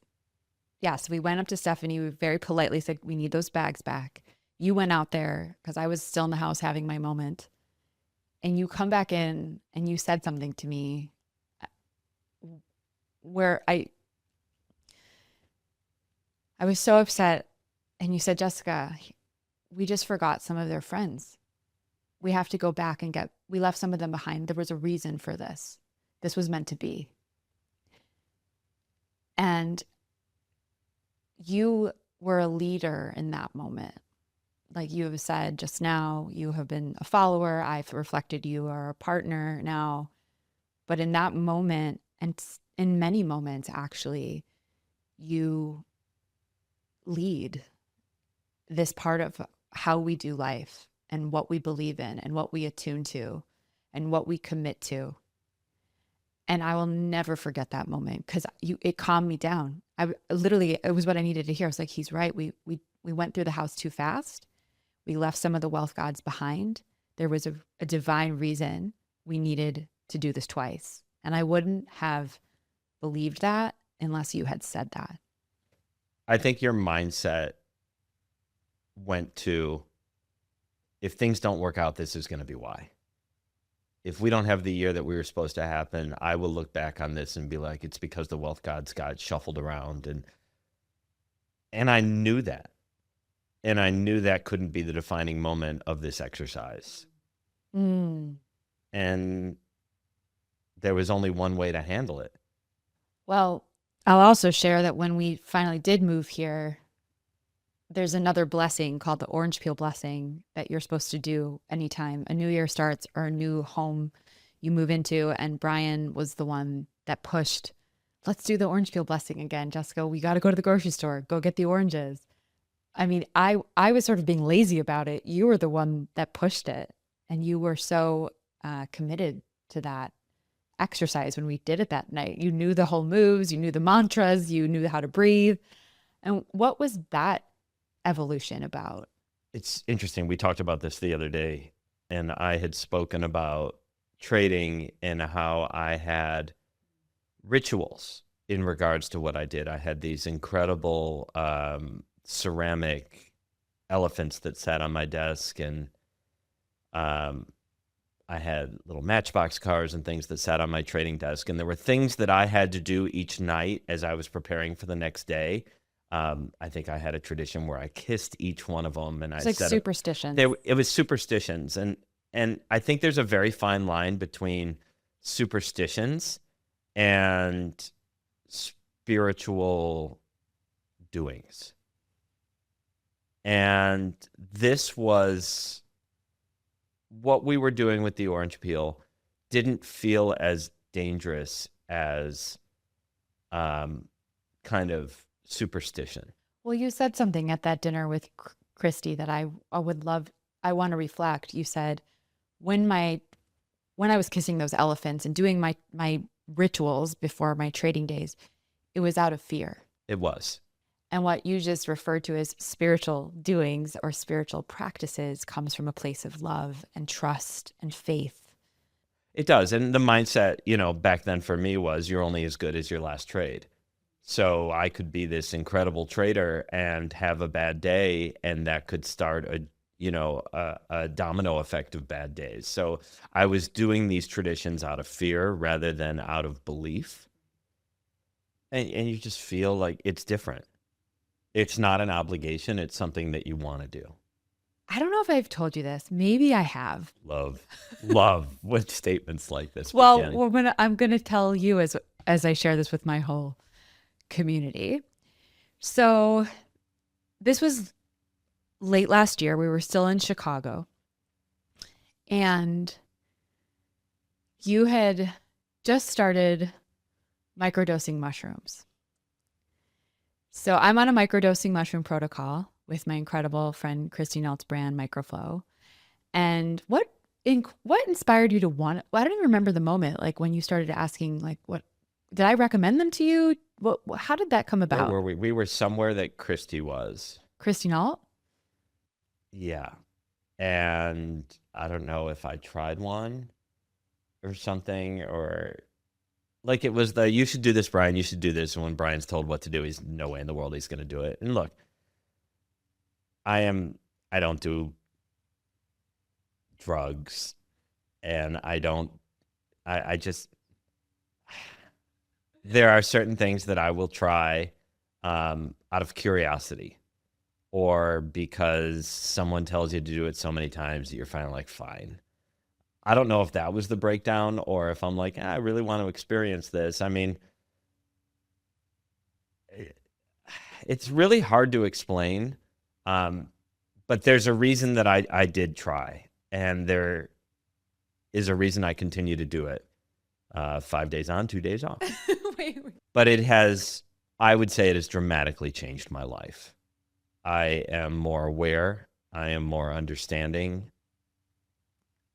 yes, we went up to Stephanie. We very politely said, we need those bags back. You went out there because I was still in the house having my moment. And you come back in and you said something to me where I was so upset. And you said, Jessica, we just forgot some of their friends. We have to go back and we left some of them behind. There was a reason for this. This was meant to be. And you were a leader in that moment. Like you have said just now, you have been a follower. I've reflected you are a partner now. But in that moment, and in many moments, actually, you lead this part of how we do life and what we believe in and what we attune to and what we commit to. And I will never forget that moment because it calmed me down. Literally, it was what I needed to hear. I was like, he's right. We went through the house too fast. We left some of the wealth gods behind. There was a divine reason we needed to do this twice. And I wouldn't have believed that unless you had said that. I think your mindset went to, if things don't work out, this is going to be why. If we don't have the year that we were supposed to happen, I will look back on this and be like, it's because the wealth gods got shuffled around. And I knew that. And I knew that couldn't be the defining moment of this exercise. Mm. And there was only one way to handle it. Well, I'll also share that when we finally did move here, there's another blessing called the orange peel blessing that you're supposed to do anytime a new year starts or a new home you move into. And Brian was the one that pushed, let's do the orange peel blessing again. Jessica, we got to go to the grocery store, go get the oranges. I mean, I was sort of being lazy about it. You were the one that pushed it. And you were so committed to that exercise when we did it that night. You knew the whole moves, you knew the mantras, you knew how to breathe. And what was that evolution about? It's interesting. We talked about this the other day, and I had spoken about trading and how I had rituals in regards to what I did. I had these incredible ceramic elephants that sat on my desk, and I had little matchbox cars and things that sat on my trading desk. And there were things that I had to do each night as I was preparing for the next day. I think I had a tradition where I kissed each one of them, and It's I like said superstitions. it was superstitions, and I think there's a very fine line between superstitions and spiritual doings. And this was what we were doing with the orange peel. Didn't feel as dangerous as kind of superstition. Well, you said something at that dinner with Christy that I want to reflect. You said when I was kissing those elephants and doing my rituals before my trading days, it was out of fear. It was. And what you just referred to as spiritual doings or spiritual practices comes from a place of love and trust and faith. It does. And the mindset, back then for me was you're only as good as your last trade. So I could be this incredible trader and have a bad day, and that could start a domino effect of bad days. So I was doing these traditions out of fear rather than out of belief. And you just feel like it's different. It's not an obligation. It's something that you want to do. I don't know if I've told you this. Maybe I have. Love with statements like this. Well, I'm going to tell you as I share this with my whole community. So this was late last year. We were still in Chicago. And you had just started microdosing mushrooms. So I'm on a microdosing mushroom protocol with my incredible friend Christy Nelt's brand Microflow. And what inspired you to want? Well, I don't even remember the moment, like when you started asking, like, what did I recommend them to you? How did that come about? Where were we? We were somewhere that Christy was. Christy Nalt? Yeah. And I don't know if I tried one or something, or like it was you should do this, Brian, you should do this. And when Brian's told what to do, he's no way in the world he's going to do it. And look, I don't do drugs, and I just, there are certain things that I will try out of curiosity, or because someone tells you to do it so many times that you're finally like, fine. I don't know if that was the breakdown, or if I'm like, I really want to experience this. I mean, it's really hard to explain, but there's a reason that I did try, and there is a reason I continue to do it. 5 days on, 2 days off. Wait. But I would say it has dramatically changed my life. I am more aware. I am more understanding.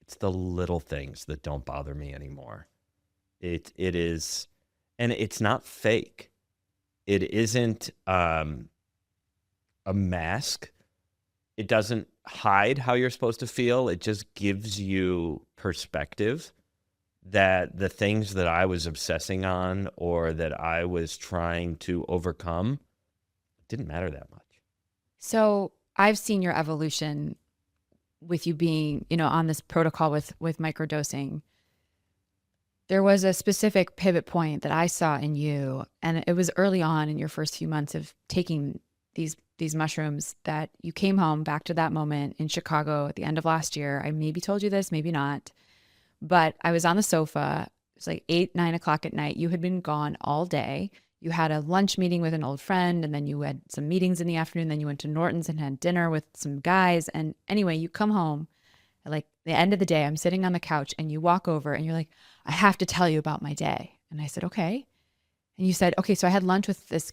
It's the little things that don't bother me anymore. It is, and it's not fake. It isn't a mask. It doesn't hide how you're supposed to feel. It just gives you perspective that the things that I was obsessing on or that I was trying to overcome didn't matter that much. So I've seen your evolution with you being, on this protocol with microdosing. There was a specific pivot point that I saw in you, and it was early on in your first few months of taking these mushrooms that you came home back to that moment in Chicago at the end of last year. I maybe told you this, maybe not, but I was on the sofa. It was like 8, 9 o'clock at night. You had been gone all day. You had a lunch meeting with an old friend, and then you had some meetings in the afternoon. Then you went to Norton's and had dinner with some guys. And anyway, you come home at like the end of the day. I'm sitting on the couch, and you walk over and you're like, I have to tell you about my day. And I said, okay. And you said, okay, so I had lunch with this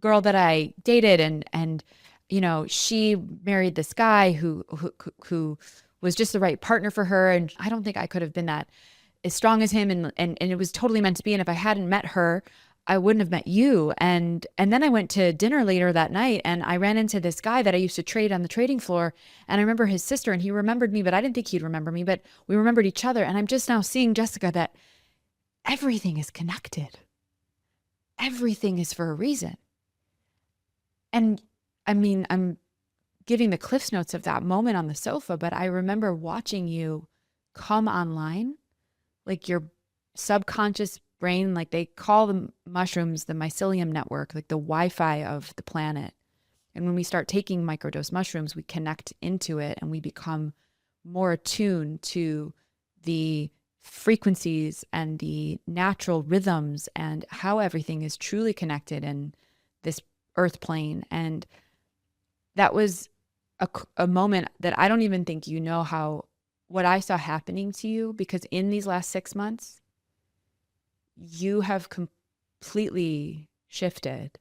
girl that I dated, and she married this guy who was just the right partner for her, and I don't think I could have been that as strong as him, and it was totally meant to be. And if I hadn't met her, I wouldn't have met you. And then I went to dinner later that night, and I ran into this guy that I used to trade on the trading floor, and I remember his sister, and he remembered me, but I didn't think he'd remember me, but we remembered each other. And I'm just now seeing, Jessica, that everything is connected. Everything is for a reason. And I mean, I'm giving the Cliff's Notes of that moment on the sofa, but I remember watching you come online, like your subconscious brain, like they call the mushrooms the mycelium network, like the Wi-Fi of the planet. And when we start taking microdose mushrooms, we connect into it and we become more attuned to the frequencies and the natural rhythms and how everything is truly connected in this earth plane. And that was a moment that I don't even think what I saw happening to you, because in these last 6 months, you have completely shifted.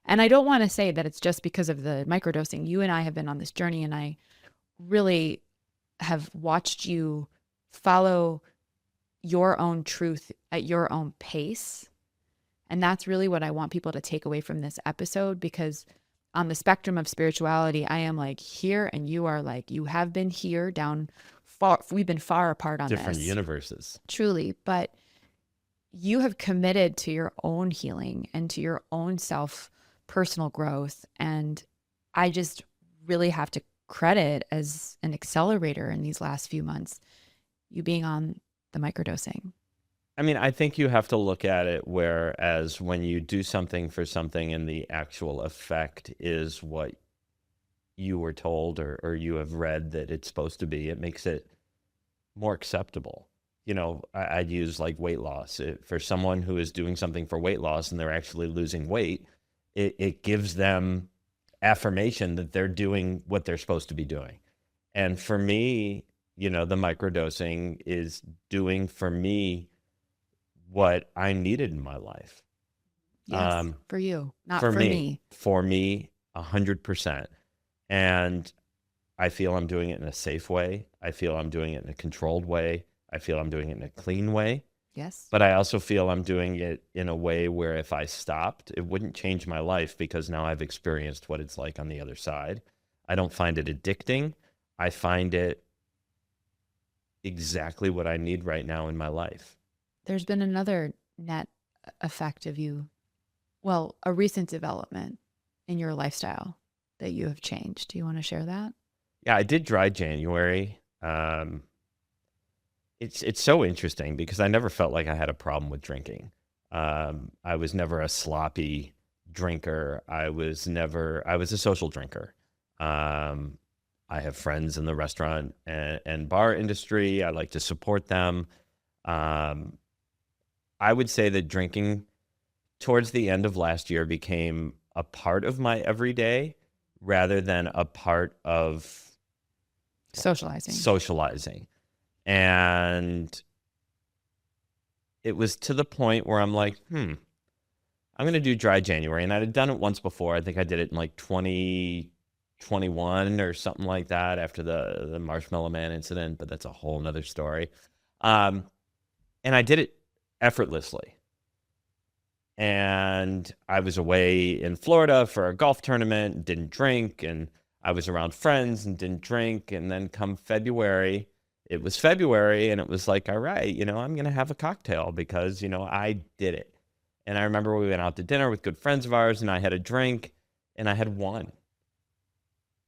And I don't want to say that it's just because of the microdosing. You and I have been on this journey, and I really have watched you follow your own truth at your own pace. And that's really what I want people to take away from this episode, because on the spectrum of spirituality, I am like here, and you are like, you have been here down far. We've been far apart on Different this. universes. Truly. But you have committed to your own healing and to your own personal growth. And I just really have to credit as an accelerator in these last few months, you being on the microdosing. I mean, I think you have to look at it whereas when you do something for something and the actual effect is what you were told or you have read that it's supposed to be, it makes it more acceptable. I'd use like weight loss. For someone who is doing something for weight loss and they're actually losing weight, it gives them affirmation that they're doing what they're supposed to be doing. And for me, the microdosing is doing for me what I needed in my life. Yes, for you, not for me. For me, 100%. And I feel I'm doing it in a safe way. I feel I'm doing it in a controlled way. I feel I'm doing it in a clean way. Yes. But I also feel I'm doing it in a way where if I stopped, it wouldn't change my life, because now I've experienced what it's like on the other side. I don't find it addicting. I find it exactly what I need right now in my life. There's been another net effect of you, a recent development in your lifestyle that you have changed. Do you want to share that? Yeah, I did dry January. It's so interesting because I never felt like I had a problem with drinking. I was never a sloppy drinker. I was a social drinker. I have friends in the restaurant and bar industry. I like to support them. I would say that drinking towards the end of last year became a part of my everyday rather than a part of socializing. And it was to the point where I'm like, I'm going to do dry January. And I had done it once before. I think I did it in like 2021 or something like that after the Marshmallow Man incident, but that's a whole nother story. And I did it effortlessly. And I was away in Florida for a golf tournament and didn't drink. And I was around friends and didn't drink. And then come February, it was February, and it was like, all right, I'm going to have a cocktail because, I did it. And I remember we went out to dinner with good friends of ours, and I had a drink, and I had one.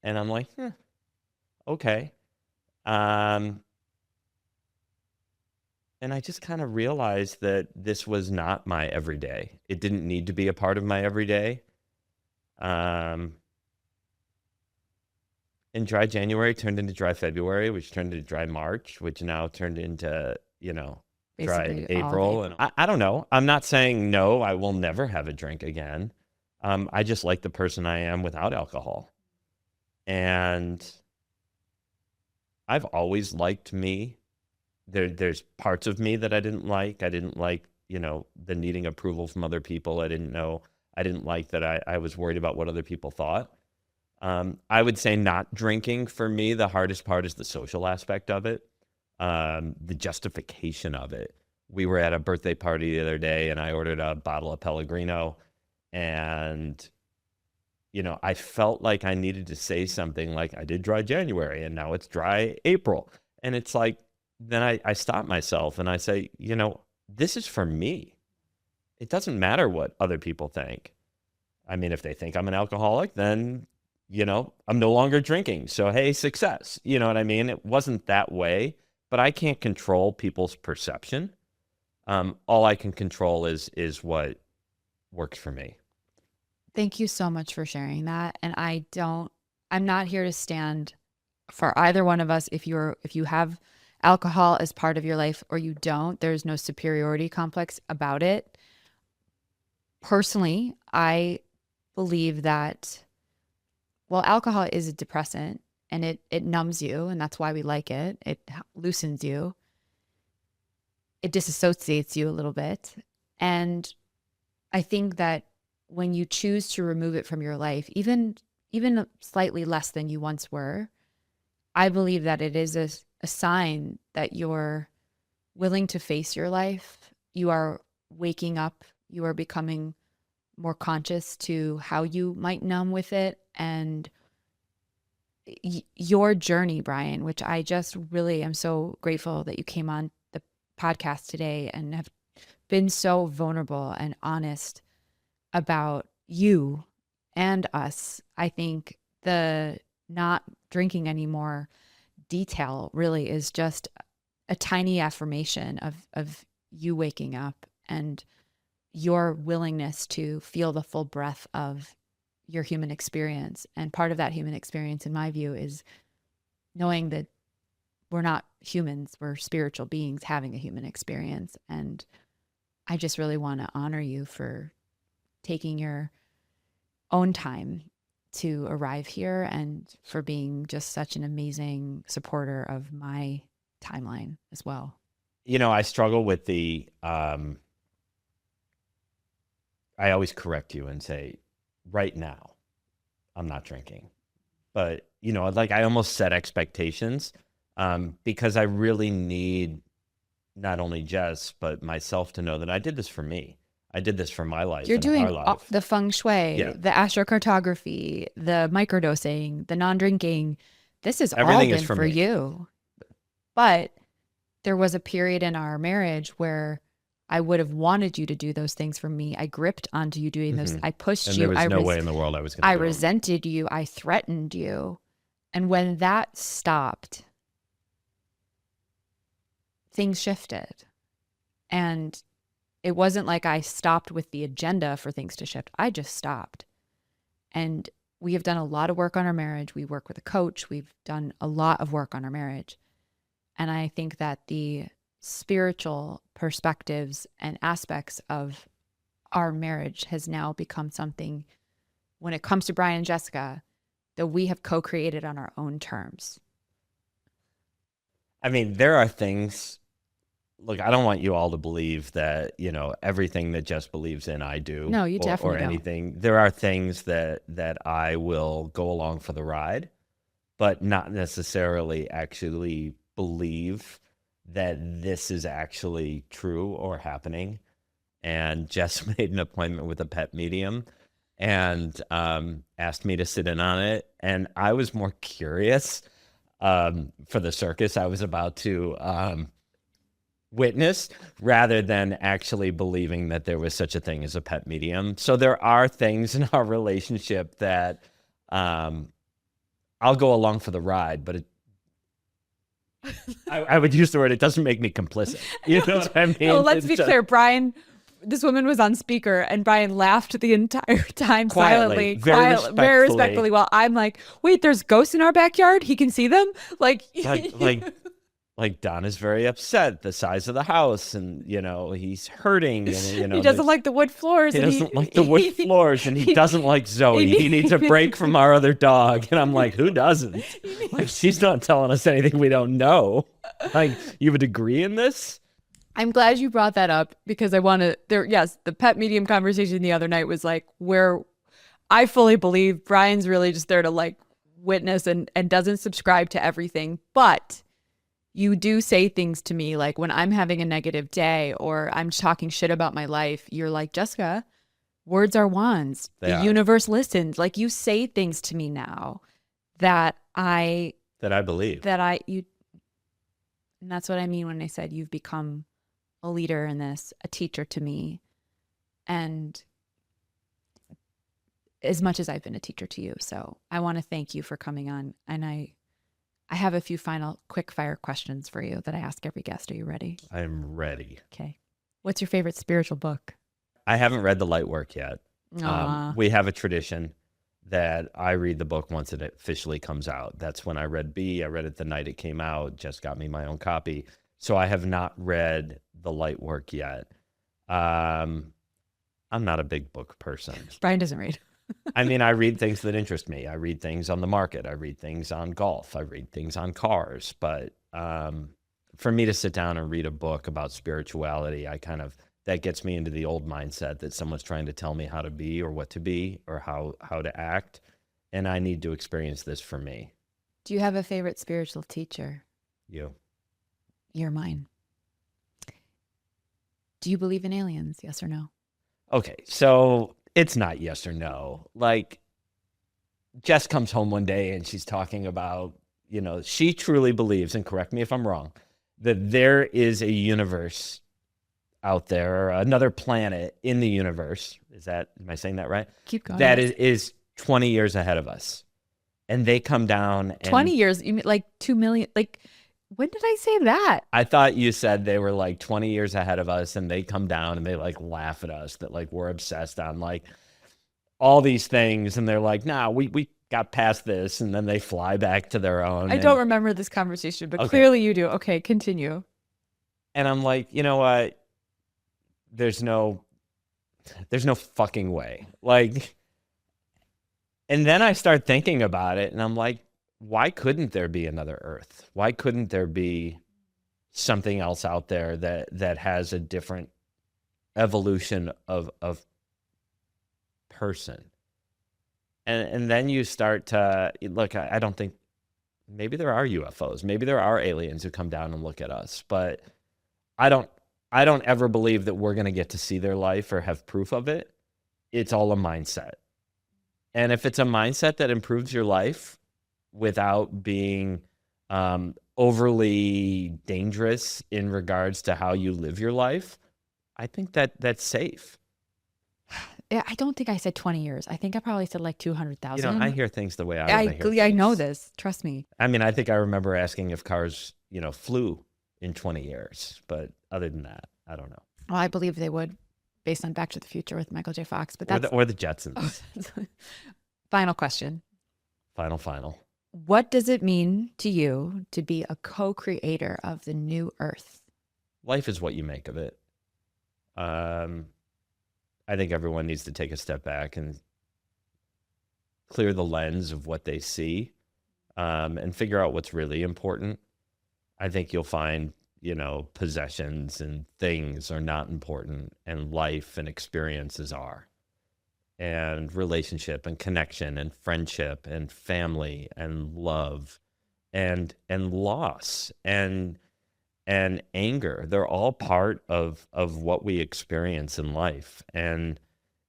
And I'm like, okay. Um, and I just kind of realized that this was not my everyday. It didn't need to be a part of my everyday. Um, and dry January turned into dry February, which turned into dry March, which now turned into, dry Basically all of April. And I don't know. I'm not saying no, I will never have a drink again. I just like the person I am without alcohol. And I've always liked me. There's parts of me that I didn't like. I didn't like, the needing approval from other people. I didn't like that I was worried about what other people thought. I would say not drinking for me, the hardest part is the social aspect of it, the justification of it. We were at a birthday party the other day, and I ordered a bottle of Pellegrino, and I felt like I needed to say something like, I did dry January and now it's dry April. And it's like, then I stop myself and I say, this is for me. It doesn't matter what other people think. I mean, if they think I'm an alcoholic, then, I'm no longer drinking. So, hey, success. You know what I mean? It wasn't that way, but I can't control people's perception. All I can control is what works for me. Thank you so much for sharing that. And I'm not here to stand for either one of us. If you have alcohol as part of your life or you don't, there's no superiority complex about it. Personally, I believe that, well, alcohol is a depressant and it numbs you, and that's why we like it. It loosens you. It disassociates you a little bit. And I think that when you choose to remove it from your life, even slightly less than you once were, I believe that it is a sign that you're willing to face your life. You are waking up. You are becoming more conscious to how you might numb with it. And your journey, Brian, which I just really am so grateful that you came on the podcast today and have been so vulnerable and honest about you and us. I think the not drinking anymore detail really is just a tiny affirmation of you waking up and your willingness to feel the full breadth of your human experience. And part of that human experience, in my view, is knowing that we're not humans, we're spiritual beings having a human experience. And I just really want to honor you for taking your own time to arrive here and for being just such an amazing supporter of my timeline as well. I struggle with I always correct you and say, right now, I'm not drinking. But, like I almost set expectations because I really need not only Jess, but myself to know that I did this for me. I did this for my life. You're doing our life. The feng shui, the astrocartography, the microdosing, the non-drinking. This is everything all is been for you. But there was a period in our marriage where I would have wanted you to do those things for me. I gripped onto you doing those. I pushed and you. There was no way in the world I was going to. I resented you. I threatened you. And when that stopped, things shifted. And it wasn't like I stopped with the agenda for things to shift. I just stopped. And we have done a lot of work on our marriage. We work with a coach. We've done a lot of work on our marriage. And I think that the spiritual perspectives and aspects of our marriage has now become something, when it comes to Brian and Jessica, that we have co-created on our own terms. I mean, there are things. Look, I don't want you all to believe that, everything that Jess believes in, I do. No, you definitely or anything. Don't. There are things that I will go along for the ride, but not necessarily actually believe that this is actually true or happening. And Jess made an appointment with a pet medium and asked me to sit in on it. And I was more curious for the circus I was about to witness rather than actually believing that there was such a thing as a pet medium. So there are things in our relationship that I'll go along for the ride, but I would use the word, it doesn't make me complicit. You know what I mean? No, let's It's be just clear. Brian, this woman was on speaker and Brian laughed the entire time quietly, silently, very very respectfully, while I'm like, wait, there's ghosts in our backyard? He can see them? Like, like Don is very upset, the size of the house, and he's hurting, and he doesn't like the wood floors. he and doesn't like the wood floors, and he doesn't like Zoe. He needs a break from our other dog. And I'm like, who doesn't? Like, she's not telling us anything we don't know. Like, you have a degree in this? I'm glad you brought that up because I want to yes, the pet medium conversation the other night was like where I fully believe Brian's really just there to like witness and doesn't subscribe to everything. But you do say things to me like when I'm having a negative day or I'm talking shit about my life, you're like, Jessica, words are wands. The universe listens. Like you say things to me now that I believe. And that's what I mean when I said you've become a leader in this, a teacher to me. And as much as I've been a teacher to you. So I want to thank you for coming on. And I have a few final quick fire questions for you that I ask every guest. Are you ready? I'm ready. Okay. What's your favorite spiritual book? I haven't read The Light Work yet. We have a tradition that I read the book once it officially comes out. That's when I read B. I read it the night it came out. Just got me my own copy. So I have not read The Light Work yet. I'm not a big book person. Brian doesn't read. I mean, I read things that interest me. I read things on the market. I read things on golf. I read things on cars. But for me to sit down and read a book about spirituality, that gets me into the old mindset that someone's trying to tell me how to be or what to be or how to act. And I need to experience this for me. Do you have a favorite spiritual teacher? You. You're mine. Do you believe in aliens? Yes or no? Okay, so it's not yes or no. Like, Jess comes home one day and she's talking about, she truly believes, and correct me if I'm wrong, that there is a universe out there, or another planet in the universe. Am I saying that right? Keep going. That is 20 years ahead of us. And they come down. 20 years? You mean like 2 million? Like, when did I say that? I thought you said they were like 20 years ahead of us and they come down and they like laugh at us that like we're obsessed on like all these things. And they're like, nah, we got past this. And then they fly back to their own. I don't remember this conversation, but clearly you do. Okay, continue. And I'm like, you know what? There's no fucking way. Like, and then I start thinking about it and I'm like, why couldn't there be another Earth? Why couldn't there be something else out there that has a different evolution of person? And then you start to look, I don't think, maybe there are UFOs, maybe there are aliens who come down and look at us, but I don't ever believe that we're going to get to see their life or have proof of it. It's all a mindset. And if it's a mindset that improves your life without being overly dangerous in regards to how you live your life, I think that's safe. I don't think I said 20 years. I think I probably said like 200,000. I hear things the way I hear things. I know this. Trust me. I mean, I think I remember asking if cars, flew in 20 years. But other than that, I don't know. Well, I believe they would based on Back to the Future with Michael J. Fox. But that's... Or the Jetsons. Final question. Final. What does it mean to you to be a co-creator of the new Earth? Life is what you make of it. I think everyone needs to take a step back and clear the lens of what they see and figure out what's really important. I think you'll find, possessions and things are not important, and life and experiences are. And relationship and connection and friendship and family and love and loss and and anger. They're all part of what we experience in life. And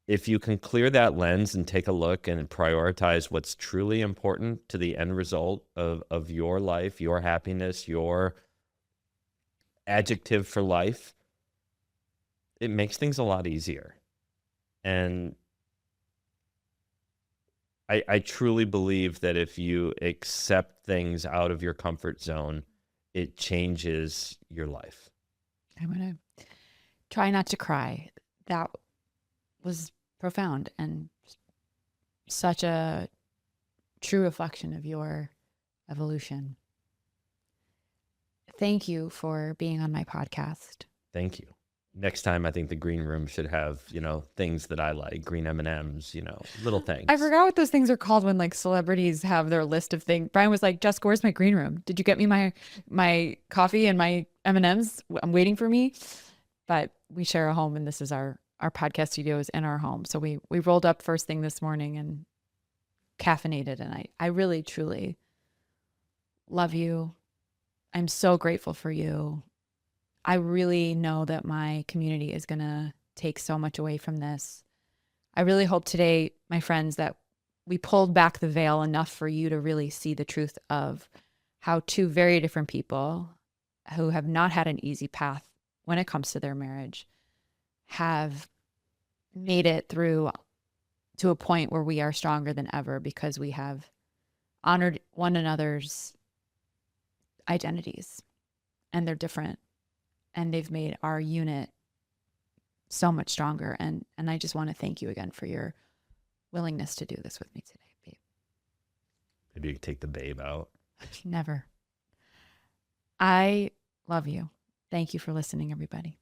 if you can clear that lens and take a look and prioritize what's truly important to the end result of your life, your happiness, your adjective for life, it makes things a lot easier. And I truly believe that if you accept things out of your comfort zone, it changes your life. I'm going to try not to cry. That was profound and such a true reflection of your evolution. Thank you for being on my podcast. Thank you. Next time, I think the green room should have, things that I like, green M&Ms, little things. I forgot what those things are called when like celebrities have their list of things. Brian was like, Jessica, where's my green room? Did you get me my coffee and my M&Ms? I'm waiting for me. But we share a home, and this is our podcast studio is in our home. So we rolled up first thing this morning and caffeinated. And I really, truly love you. I'm so grateful for you. I really know that my community is going to take so much away from this. I really hope today, my friends, that we pulled back the veil enough for you to really see the truth of how two very different people who have not had an easy path when it comes to their marriage have made it through to a point where we are stronger than ever because we have honored one another's identities, and they're different, and they've made our unit so much stronger. And I just want to thank you again for your willingness to do this with me today, babe. Maybe you could take the babe out. Never. I love you. Thank you for listening, everybody.